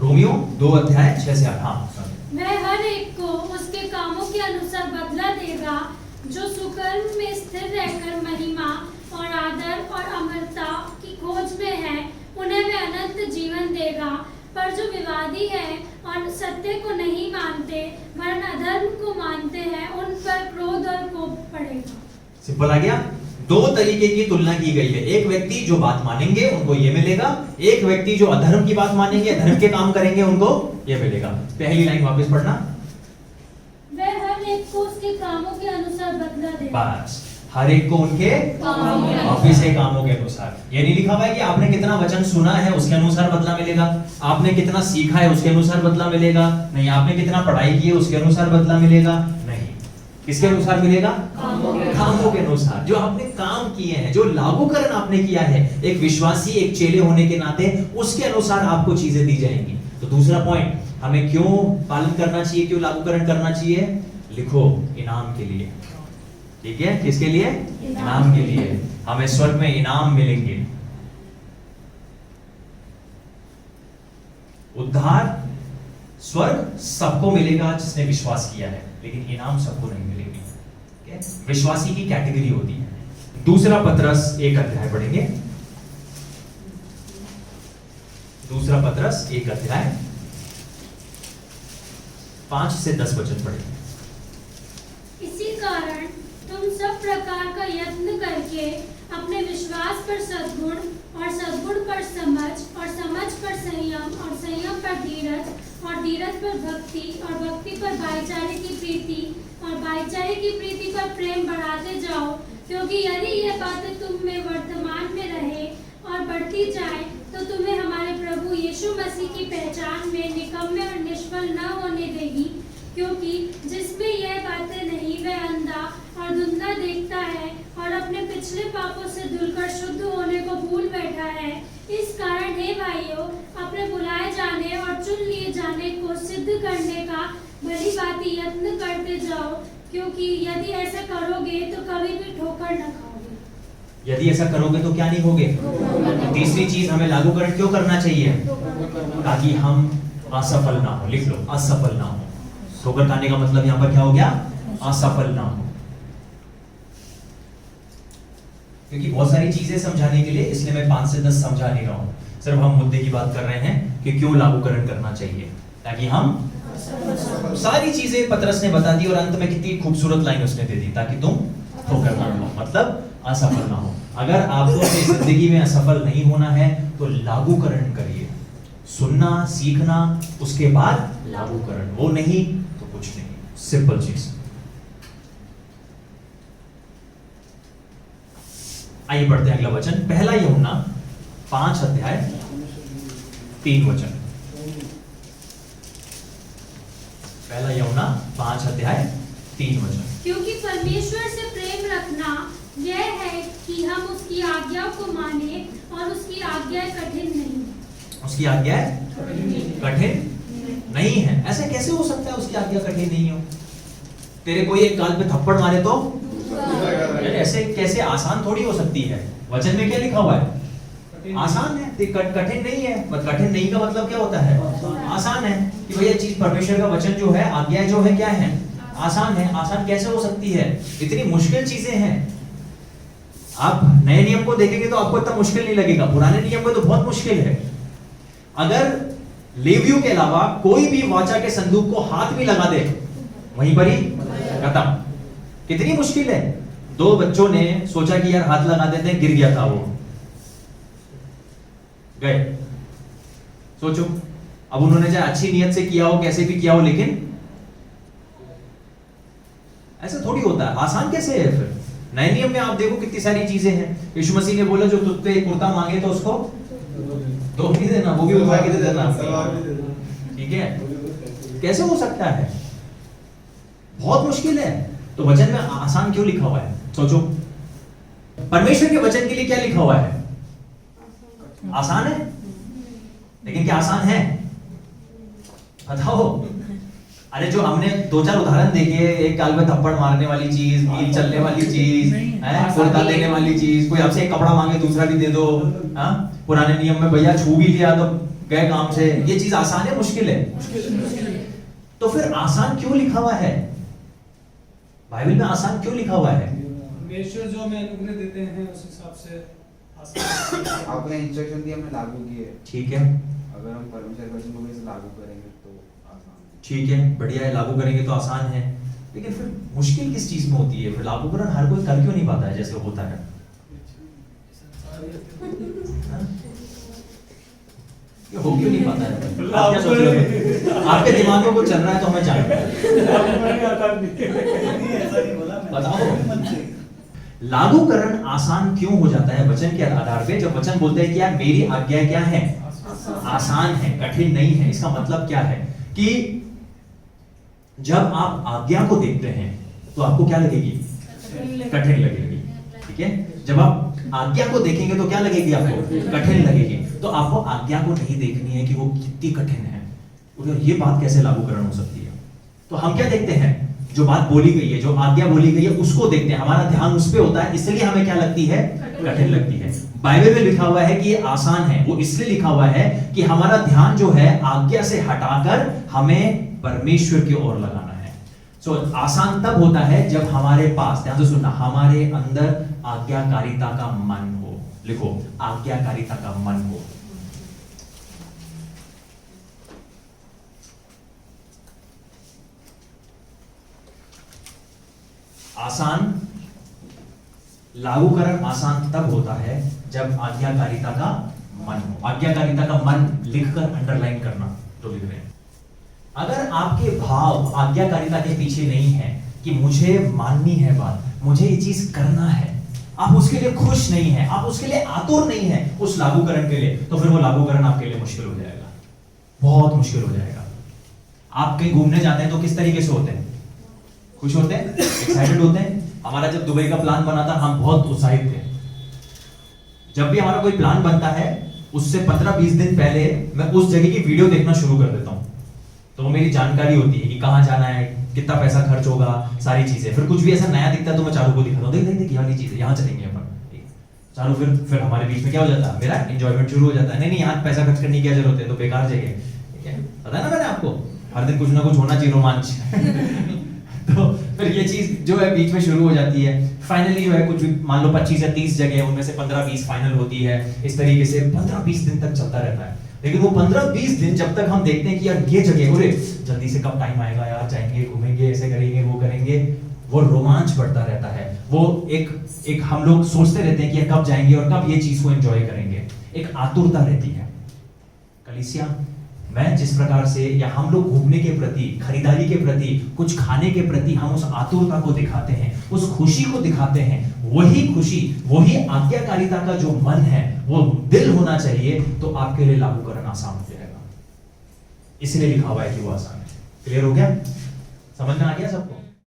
Romeo 2:6-8। हाँ वह हर एक को उसके कामों के अनुसार बदला देगा। जो सुकर्म में स्थिर रहकर महिमा और आदर और अमरता की खोज में है, उन्हें वह अनंत जीवन देगा। पर जो विवादी है और सत्य को नहीं मानते वरन अधर्म को मानते हैं, उन पर क्रोध और कोप पड़ेगा। सिंपल आ गया। दो तरीके की तुलना की गई है। एक व्यक्ति जो बात मानेंगे उनको ये मिलेगा, एक व्यक्ति जो अधर्म की बात मानेंगे, अधर्म के काम करेंगे, उनको ये मिलेगा। पहली लाइन वापस पढ़ना। वह हर एक को उसके कामों के अनुसार बदला देगा। बस, हर एक को उनके ऑफिस के कामों के अनुसार। ये नहीं लिखा हुआ है कि आपने कितना वचन सुना है उसके अनुसार बदला मिलेगा, आपने कितना सीखा है उसके अनुसार बदला मिलेगा, नहीं आपने कितना पढ़ाई की है उसके अनुसार बदला मिलेगा, नहीं। किसके अनुसार मिलेगा? कामों के अनुसार। जो आपने काम किए हैं, जो लागूकरण आपने किया है, एक विश्वासी, एक चेले होने के नाते उसके अनुसार आपको चीजें दी जाएंगी। तो दूसरा पॉइंट, हमें क्यों पालन करना चाहिए, क्यों लागूकरण करना चाहिए? लिखो, इनाम के लिए। ठीक है, किसके लिए? इनाम के लिए। हमें स्वर्ग में इनाम मिलेंगे। उद्धार, स्वर्ग सबको मिलेगा जिसने विश्वास किया है, लेकिन इनाम सबको नहीं मिलेगी। विश्वासी की कैटेगरी होती है। दूसरा पत्रस 1 पढ़ेंगे। दूसरा पत्रस 1 5 से 10 वचन पढ़ेंगे। इसी कारण तुम सब प्रकार का यत्न करके अपने विश्वास पर सद्गुण और सद्गुण पर समझ और समझ पर संयम और संयम पर धीरज और धीरज पर भक्ति और भक्ति पर भाईचारे की प्रीति और भाईचारे की प्रीति पर प्रेम बढ़ाते जाओ। क्योंकि यदि यह बातें तुम में वर्तमान में रहे और बढ़ती जाए तो तुम्हें हमारे प्रभु यीशु मसीह की पहचान में निकम्मे और निष्फल न होने देगी। क्योंकि जिसमें यह बातें नहीं वह अंधा और धुंधला देखता है और अपने पिछले पापों से धुलकर शुद्ध होने को भूल बैठा है। इस कारण हे भाइयों, अपने बुलाए जाने और चुन लिए जाने को सिद्ध करने का भली भांति यत्न करते जाओ। क्योंकि यदि ऐसा करोगे तो कभी भी ठोकर न खाओगे। यदि ऐसा करोगे तो क्या नहीं होगे? तीसरी चीज, हमें लागूकरण क्यों करना चाहिए? ताकि हम असफल ना हो। लिख लो, असफल ना हो। ठोकर खाने का मतलब यहां पर क्या हो गया? असफल ना हो। क्योंकि बहुत सारी चीजें समझाने के लिए, इसलिए मैं 5 से 10 समझा नहीं रहा हूं। सिर्फ हम मुद्दे की बात कर रहे हैं कि क्यों लागूकरण करना चाहिए, ताकि हम सारी चीजें पतरस ने बता दी और अंत में कितनी खूबसूरत लाइन उसने दे दी, ताकि तुम ठोकर ना हो, मतलब असफल ना हो। अगर आपको अपनी जिंदगी में असफल नहीं होना है तो लागूकरण करिए। सुनना, सीखना, उसके बाद लागूकरण। वो नहीं तो कुछ नहीं। सिंपल चीज। आइए पढ़ते हैं अगला वचन। पहला यूहन्ना 5:3 वचन। पहला यूहन्ना 5:3 वचन। क्योंकि परमेश्वर से प्रेम रखना यह है कि हम उसकी आज्ञा को माने और उसकी आज्ञा कठिन नहीं। उसकी आज्ञा कठिन नहीं है। ऐसा कैसे हो सकता है उसकी आज्ञा कठिन नहीं हो? तेरे कोई एक गाल पे थप्पड़ मारे तो ऐसे कैसे? आसान थोड़ी हो सकती है। वचन में क्या लिखा हुआ है? आसान है, कठिन नहीं है। कठिन नहीं का मतलब क्या होता है? आसान है। कि भैया चीज, परमेश्वर का वचन जो है, आज्ञा जो है, क्या है? आसान है। आसान कैसे हो सकती है? इतनी मुश्किल चीजें हैं। आप नए नियम को देखेंगे तो आपको इतना मुश्किल नहीं लगेगा, पुराने नियम में तो बहुत मुश्किल है। अगर लेवियों के अलावा कोई भी वाचा के संदूक को हाथ भी लगा दे, वहीं पर ही खत्म। कितनी मुश्किल है। 2 बच्चों ने सोचा कि यार हाथ लगा देते हैं, गिर गया था, वो गए। सोचो, अब उन्होंने चाहे अच्छी नियत से किया हो, कैसे भी किया हो, लेकिन ऐसा थोड़ी होता है। आसान कैसे है फिर? नए नियम में आप देखो कितनी सारी चीजें हैं। यीशु मसीह ने बोला जो तुझसे एक कुर्ता मांगे तो उसको 2 भी देना, वो भी उठवा के दे देना। ठीक है, कैसे हो सकता है? बहुत मुश्किल है। तो वचन में आसान क्यों लिखा हुआ है? सोचो, परमेश्वर के वचन के लिए क्या लिखा हुआ है? आसान है। लेकिन क्या आसान है? बताओ। अरे जो हमने 2-4 उदाहरण देखे, एक गाल में थप्पड़ मारने वाली चीज, मील चलने वाली चीज, कुर्ता देने वाली चीज, कोई आपसे एक कपड़ा मांगे दूसरा भी दे दो। पुराने नियम में भैया छू भी लिया तो गए काम से। ये चीज आसान है मुश्किल है? तो फिर आसान क्यों लिखा हुआ है बाइबल में? आसान क्यों लिखा हुआ है? परमेश्वर जो हमें अनुग्रह देते हैं उस हिसाब से आसान। आपने इंस्ट्रक्शन दिया, हमने लागू किए। ठीक है, अगर हम परमेश्वर के वचन को वैसे लागू करेंगे तो आसान है। ठीक है, बढ़िया है, लागू करेंगे तो आसान है। लेकिन फिर मुश्किल किस चीज में होती है? फिर लागूकरण हर कोई कर क्यों नहीं पाता है जैसे होता है? हाँ? ये हो क्यों नहीं पाता है? आप क्या सोच रहे हो? आपके दिमाग में कुछ चल रहा है तो हमें जानना है। बताओ, लागूकरण आसान क्यों हो जाता है वचन के आधार पे? जब वचन बोलते हैं कि यार मेरी आज्ञा क्या है? आसान है, कठिन नहीं है। इसका मतलब क्या है कि जब आप आज्ञा को देखते हैं तो आपको क्या लगेगी? कठिन लगेगी। ठीक है, जब आप आज्ञा को देखेंगे तो क्या लगेगी आपको? कठिन लगेगी। तो आपको आज्ञा को नहीं देखनी है कि वो कितनी कठिन है। तो ये बात कैसे लागूकरण हो सकती है? तो हम क्या देखते हैं? जो बात बोली गई है, जो आज्ञा बोली गई है, उसको देखते हैं, हमारा ध्यान उस पे होता है, इसलिए हमें क्या लगती है? कठिन लगती है। बाइबल में लिखा हुआ है कि ये आसान है, वो इसलिए लिखा हुआ है कि हमारा ध्यान जो है आज्ञा से हटाकर हमें परमेश्वर की ओर लगाना है। सो आसान तब होता है जब हमारे पास, ध्यान से सुनना, हमारे अंदर आज्ञाकारिता का मन हो। लिखो, आज्ञाकारिता का मन हो। आसान, लागूकरण आसान तब होता है जब आज्ञाकारिता का मन हो। आज्ञाकारिता का मन लिखकर अंडरलाइन करना जो लिख रहे हैं। अगर आपके भाव आज्ञाकारिता के पीछे नहीं है कि मुझे माननी है बात, मुझे ये चीज करना है, आप उसके लिए खुश नहीं है, आप उसके लिए आतुर नहीं है उस लागूकरण के लिए, तो फिर वो लागूकरण आपके लिए मुश्किल हो जाएगा, बहुत मुश्किल हो जाएगा। आप कहीं घूमने जाते हैं तो किस तरीके से होते हैं? खुश होते हैं, एक्साइटेड होते हैं। हमारा जब दुबई का प्लान बना था हम बहुत उत्साहित थे। जब भी हमारा कोई प्लान बनता है उससे 15-20 दिन पहले मैं उस जगह की वीडियो देखना शुरू कर देता हूं, तो वो मेरी जानकारी होती है कि कहां जाना है, कितना पैसा खर्च होगा, सारी चीजें। फिर कुछ भी ऐसा नया दिखता है तो मैं चालू को दिखाता हूं, देख देख देख ये वाली चीज है, यहां चलेंगे अपन। चालू फिर हमारे बीच में क्या हो जाता है? मेरा एंजॉयमेंट शुरू हो जाता है। नहीं नहीं, यहाँ पैसा खर्च करने की क्या जरूरत है, तो बेकार जगह है। ठीक है, पता है ना मैंने आपको, हर दिन कुछ ना कुछ होना चाहिए, रोमांच। तो फिर ये चीज जो है बीच में शुरू हो जाती है। फाइनली जो है कुछ मान लो 25 या 30 जगह, उनमें से 15-20 फाइनल होती है। इस तरीके से 15-20 दिन तक चलता रहता है। लेकिन वो 15-20 दिन जब तक हम देखते हैं कि यार ये जगह, अरे जल्दी से कब टाइम आएगा यार, जाएंगे, घूमेंगे, ऐसे करेंगे, वो करेंगे, वो रोमांच बढ़ता रहता है। वो एक हम लोग सोचते रहते हैं कि कब जाएंगे और कब ये चीज को एंजॉय करेंगे, एक आतुरता रहती है। कलीसिया, मैं जिस प्रकार से या हम लोग घूमने के प्रति, खरीदारी के प्रति, कुछ खाने के प्रति हम उस आतुरता को दिखाते हैं, उस खुशी को दिखाते हैं, वही खुशी, वही आज्ञाकारिता का जो मन है, वो दिल होना चाहिए, तो आपके लिए लागूकरण आसान हो जाएगा। इसलिए लिखा हुआ है कि वो आसान है। क्लियर हो गया? समझ में आ गया सबको?